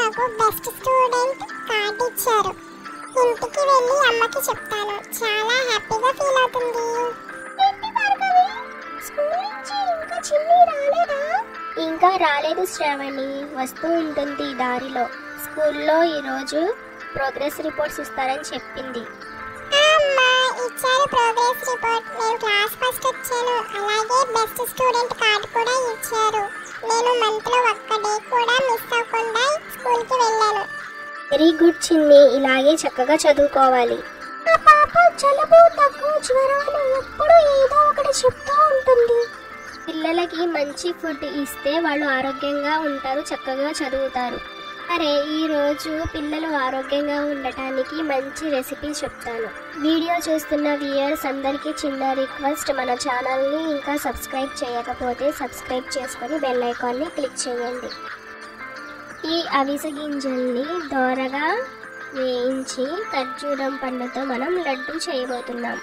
నాకు best student card ఇచ్చారు. ఇంటికి వెళ్ళి అమ్మకి చెప్తాను. చాలా హ్యాపీగా ఫీల్ అవుతుంది. ఇంకా రాలేదు శ్రావణి, వస్తూ ఉంటుంది దారిలో. స్కూల్లో ఈరోజు ప్రోగ్రెస్ రిపోర్ట్స్ ఇస్తారని చెప్పింది. అమ్మా ఇచ్చారు ప్రోగ్రెస్ రిపోర్ట్. నేను క్లాస్ ఫస్ట్ వచ్చాను. అలాగే బెస్ట్ స్టూడెంట్ కార్డు కూడా ఇచ్చారు. నేను మంత్ లో ఒక్క డే కూడా మిస్ అవ్వకుండా స్కూల్ కి వెళ్ళాను. వెరీ గుడ్ చిన్ని, ఇలాగే చక్కగా చదువుకోవాలి. ఆ పాప జలుబు దగ్గు జ్వరాలు ఎప్పుడు ఏదో ఒకటి చెప్తూ ఉంటుంది. పిల్లలకి మంచి ఫుడ్ ఇస్తే వాళ్ళు ఆరోగ్యంగా ఉంటారు, చక్కగా చదువుతారు. అరే ఈరోజు పిల్లలు ఆరోగ్యంగా ఉండటానికి మంచి రెసిపీ చెప్తాను. వీడియో చూస్తున్న వ్యూయర్స్ అందరికీ చిన్న రిక్వెస్ట్, మన ఛానల్ని ఇంకా సబ్స్క్రైబ్ చేయకపోతే సబ్స్క్రైబ్ చేసుకొని బెల్ ఐకాన్ని క్లిక్ చేయండి. ఈ అవిసె గింజల్ని దోరగా వేయించి ఖర్జూరం పండుతో మనం లడ్డు చేయబోతున్నాం.